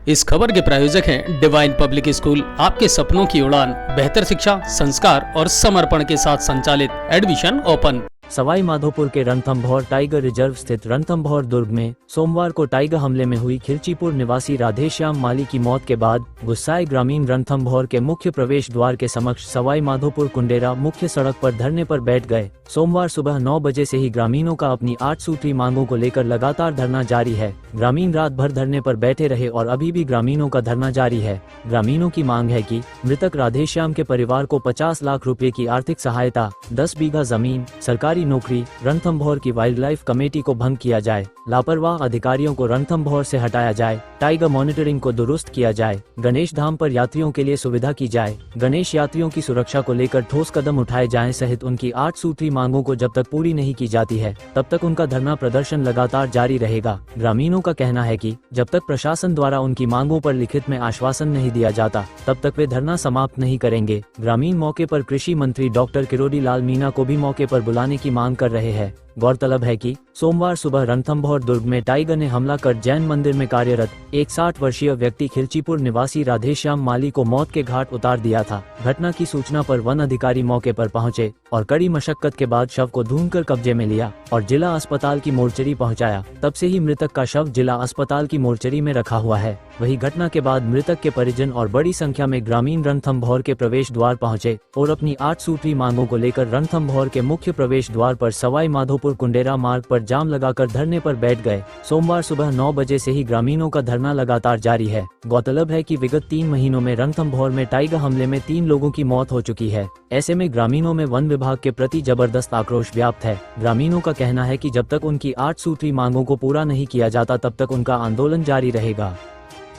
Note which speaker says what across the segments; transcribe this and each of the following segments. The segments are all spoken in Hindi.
Speaker 1: इस खबर के प्रायोजक हैं डिवाइन पब्लिक स्कूल, आपके सपनों की उड़ान, बेहतर शिक्षा, संस्कार और समर्पण के साथ संचालित। Admission open.
Speaker 2: सवाई माधोपुर के रणथंभौर टाइगर रिजर्व स्थित रणथंभौर दुर्ग में सोमवार को टाइगर हमले में हुई खिलचीपुर निवासी राधेश्याम माली की मौत के बाद गुस्साए ग्रामीण रणथंभौर के मुख्य प्रवेश द्वार के समक्ष सवाई माधोपुर कुंडेरा मुख्य सड़क पर धरने पर बैठ गए। सोमवार सुबह 9 बजे से ही ग्रामीणों का अपनी 8 सूत्री मांगों को लेकर लगातार धरना जारी है। ग्रामीण रात भर धरने पर बैठे रहे और अभी भी ग्रामीणों का धरना जारी है। ग्रामीणों की मांग है कि मृतक राधेश्याम के परिवार को 50 लाख रुपए की आर्थिक सहायता, 10 बीघा जमीन, सरकारी नौकरी, रणथंभौर की वाइल्ड लाइफ कमेटी को भंग किया जाए, लापरवाह अधिकारियों को रणथंभौर से हटाया जाए, टाइगर मॉनिटरिंग को दुरुस्त किया जाए, गणेश धाम पर यात्रियों के लिए सुविधा की जाए, गणेश यात्रियों की सुरक्षा को लेकर ठोस कदम उठाए जाएं सहित उनकी 8 सूत्री मांगों को जब तक पूरी नहीं की जाती है तब तक उनका धरना प्रदर्शन लगातार जारी रहेगा। ग्रामीणों का कहना है कि जब तक प्रशासन द्वारा उनकी मांगों पर लिखित में आश्वासन नहीं दिया जाता तब तक वे धरना समाप्त नहीं करेंगे। ग्रामीण मौके पर कृषि मंत्री डॉक्टर किरोड़ी लाल मीणा को भी मौके पर बुलाने की मांग कर रहे हैं। गौरतलब है कि सोमवार सुबह रणथंभौर दुर्ग में टाइगर ने हमला कर जैन मंदिर में कार्यरत एक 60 वर्षीय व्यक्ति खिलचीपुर निवासी राधेश्याम माली को मौत के घाट उतार दिया था। घटना की सूचना पर वन अधिकारी मौके पर पहुंचे और कड़ी मशक्कत के बाद शव को ढूंढकर कब्जे में लिया और जिला अस्पताल की मोर्चरी पहुंचाया। तब से ही मृतक का शव जिला अस्पताल की मोर्चरी में रखा हुआ है। वही घटना के बाद मृतक के परिजन और बड़ी संख्या में ग्रामीण रणथंभौर के प्रवेश द्वार पहुंचे और अपनी 8 सूत्री मांगों को लेकर रणथंभौर के मुख्य प्रवेश द्वार पर सवाई माधोपुर कुंडेरा मार्ग पर जाम लगाकर धरने पर बैठ गए। सोमवार सुबह 9 बजे से ही ग्रामीणों का धरना लगातार जारी है। गौरतलब है कि विगत 3 महीनों में रणथंभौर में टाइगर हमले में 3 लोगों की मौत हो चुकी है। ऐसे में ग्रामीणों में वन विभाग के प्रति जबरदस्त आक्रोश व्याप्त है। ग्रामीणों का कहना है कि जब तक उनकी 8 सूत्री मांगों को पूरा नहीं किया जाता तब तक उनका आंदोलन जारी रहेगा।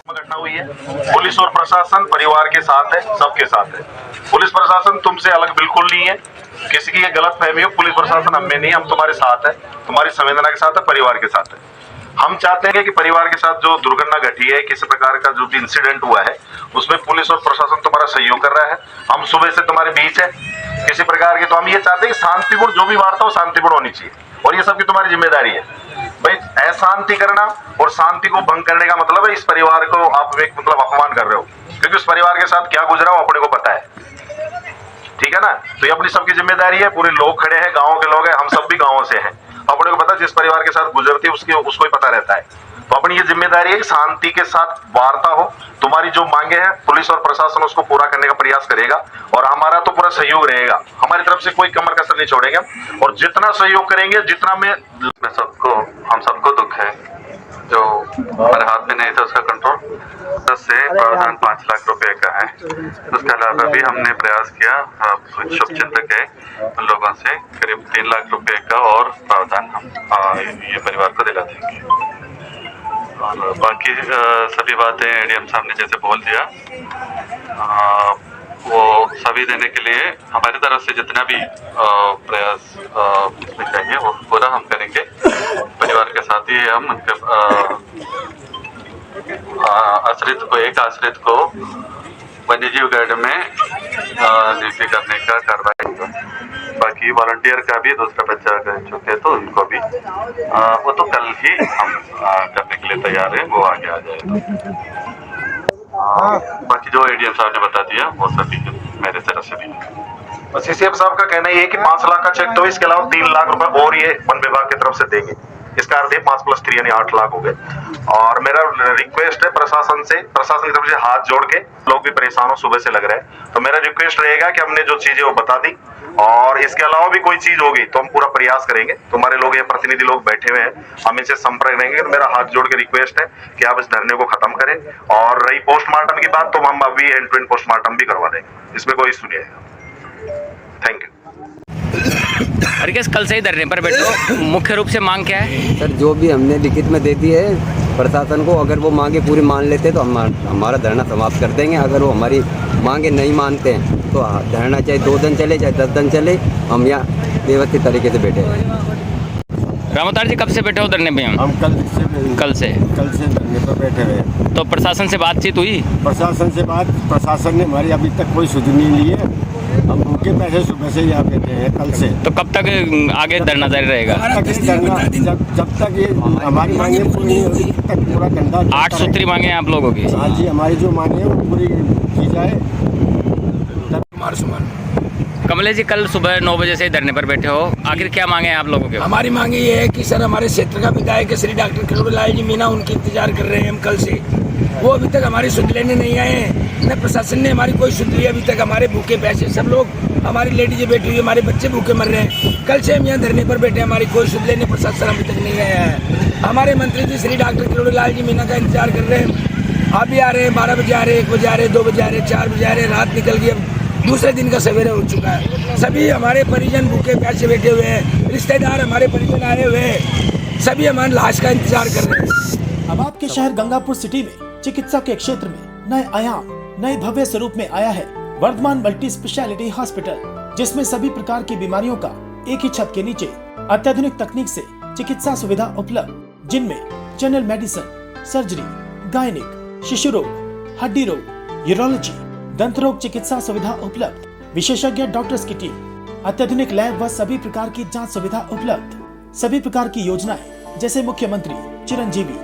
Speaker 3: घटना हुई है। पुलिस और प्रशासन परिवार के साथ है, सबके साथ है। पुलिस प्रशासन तुमसे अलग बिल्कुल नहीं है। किसी की ये गलत फहमी हो, पुलिस प्रशासन हमें नहीं, हम तुम्हारे साथ है, तुम्हारी संवेदना के साथ है, परिवार के साथ है। हम चाहते हैं कि परिवार के साथ जो दुर्घटना घटी है, किसी प्रकार का जो भी इंसिडेंट हुआ है, उसमें पुलिस और प्रशासन तुम्हारा सहयोग कर रहा है। हम सुबह से तुम्हारे बीच है किसी प्रकार की। तो हम ये चाहते हैं कि शांतिपूर्ण जो भी वार्ता हो शांतिपूर्ण होनी चाहिए और ये सबकी तुम्हारी जिम्मेदारी है। भाई अशांति करना और शांति को भंग करने का मतलब है इस परिवार को आप एक मतलब अपमान कर रहे हो, क्योंकि उस परिवार के साथ क्या गुजरा हो अपने को पता है। ठीक है ना? तो ये अपनी सबकी जिम्मेदारी है। पूरे लोग खड़े हैं, गांव के लोग हैं, हम सब भी गांवों से हैं, अपने को पता है जिस परिवार के साथ गुजरती है उसको ही पता रहता है। तो अपनी ये जिम्मेदारी है कि शांति के साथ वार्ता हो। तुम्हारी जो मांगे हैं पुलिस और प्रशासन उसको पूरा करने का प्रयास करेगा और हमारा तो पूरा सहयोग रहेगा। हमारी तरफ से कोई कमर कसर नहीं छोड़ेंगे और जितना सहयोग करेंगे, जितना में हम सबको दुख है जो हमारे हाथ में नहीं था उसका कंट्रोल। से प्रावधान 5 लाख रुपए का है। उसके अलावा भी हमने प्रयास किया शुभचिंतक है उन लोगों से करीब 3 लाख रुपए का और प्रावधान हम ये परिवार को दिला देंगे। और बाकी सभी बातें एडीएम साहब ने जैसे बोल दिया वो सभी देने के लिए हमारी तरफ से जितना भी प्रयास इसमें चाहिए वो पूरा हम करेंगे। परिवार के साथ ही हम उनके एक आश्रित को वन्यजीव गार्ड में नियुक्ति करने का कार्रवाई होगा। बाकी वॉलंटियर का भी दूसरा बच्चा कर चुके तो उनको भी वो तो कल ही हम करने के लिए तैयार है, वो आगे आ जाएगा। बाकी जो एडीएम साहब ने बता दिया वो सभी मेरे तरफ से भी। सीसीएम साहब का कहना ये है कि 5 लाख का चेक तो इसके अलावा 3 लाख रुपए और ये वन विभाग की तरफ से देंगे। इसका अर्थ है 5 + 3 यानी 8 लाख हो गए। और मेरा रिक्वेस्ट है प्रशासन की तरफ से हाथ जोड़ के, लोग भी परेशान हो सुबह से लग रहा है, तो मेरा रिक्वेस्ट रहेगा कि हमने जो चीजें वो बता दी और इसके अलावा भी कोई चीज होगी तो हम पूरा प्रयास करेंगे। तुम्हारे लोग ये प्रतिनिधि लोग बैठे हुए हैं, हम इनसे संपर्क रहेंगे। तो मेरा हाथ जोड़ के रिक्वेस्ट है कि आप इस धरने को खत्म करें। और रही पोस्टमार्टम की बात तो हम अभी एंड टू एंड पोस्टमार्टम भी करवा देंगे, इसमें कोई इशू नहीं है। Thank you.
Speaker 4: अरे कैसे कल से ही धरने पर बैठो, मुख्य रूप से मांग क्या है?
Speaker 5: सर जो भी हमने लिखित में दे दी है प्रशासन को, अगर वो मांगे पूरी मान लेते तो हमारा धरना समाप्त कर देंगे। अगर वो हमारी मांगे नहीं मानते हैं तो धरना चाहे 2 दिन चले चाहे 10 दिन चले, हम यहाँ व्यवस्थित तरीके से बैठे हैं।
Speaker 4: रामोतार जी कब से बैठे हो धरने पे? हम कल से
Speaker 6: धरने पर बैठे हुए।
Speaker 4: तो प्रशासन से बातचीत हुई?
Speaker 6: प्रशासन ने हमारी अभी तक कोई सुधनी ली है। हम भूखे पैसे सुबह से यहाँ बैठे हैं, कल से।
Speaker 4: तो कब तक आगे धरना जारी रहेगा?
Speaker 6: जब तक ये हमारी मांगे पूरी नहीं होगी तब तक पूरा धंधा
Speaker 4: 8 सूत्री मांगे हैं आप लोगों की?
Speaker 6: हाँ जी, हमारी जो मांगे है वो पूरी की जाए।
Speaker 4: कमलेश जी, कल सुबह 9 बजे से धरने पर बैठे हो, आखिर क्या मांगे हैं आप लोगों के?
Speaker 7: हमारी मांग ये है कि सर हमारे क्षेत्र का विधायक श्री डॉक्टर किरोड़ीलाल जी मीणा उनकी इंतजार कर रहे हैं हम कल से। वो अभी तक हमारी सुध लेने नहीं आए हैं, न प्रशासन ने हमारी कोई सुध ली अभी तक। हमारे भूखे पैसे सब लोग, हमारी लेडीजें बैठी हुई, हमारे बच्चे भूखे मर रहे हैं। कल से हम यहाँ धरने पर बैठे, हमारी कोई सुध लेने प्रशासन अभी तक नहीं आया है। हमारे मंत्री जी श्री डॉक्टर किरोड़ीलाल जी मीणा का इंतजार कर रहे हैं। आप भी आ रहे हैं, 12 बजे आ रहे हैं, 1 बजे आ रहे हैं, 2 बजे आ रहे हैं, 4 बजे आ रहे हैं, रात निकल गई, अब दूसरे दिन का सवेरा हो चुका है। सभी हमारे परिजन भूखे प्यासे बैठे हुए हैं, रिश्तेदार हमारे परिजन आए हुए हैं, सभी हमारे लाश का इंतजार कर रहे हैं।
Speaker 8: अब आपके शहर गंगापुर सिटी में चिकित्सा के क्षेत्र में नए आयाम, नए भव्य स्वरूप में आया है वर्धमान मल्टी स्पेशलिटी हॉस्पिटल, जिसमें सभी प्रकार की बीमारियों का एक ही छत के नीचे अत्याधुनिक तकनीक से चिकित्सा सुविधा उपलब्ध, जिनमें जनरल मेडिसिन, सर्जरी, गायनिक, शिशु रोग, हड्डी रोग, यूरोलॉजी, दंत रोग चिकित्सा सुविधा उपलब्ध, विशेषज्ञ डॉक्टर्स की टीम, अत्याधुनिक लैब व सभी प्रकार की जांच सुविधा उपलब्ध, सभी प्रकार की योजनाएं जैसे मुख्यमंत्री चिरंजीवी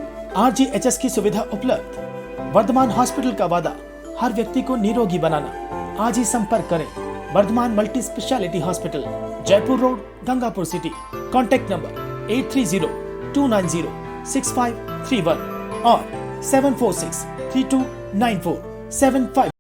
Speaker 8: RGHS की सुविधा उपलब्ध। वर्धमान हॉस्पिटल का वादा हर व्यक्ति को निरोगी बनाना। आज ही संपर्क करें Vardhman multi speciality hospital, Jaipur road, Gangapur city. Contact number 8302906531 और 746329475।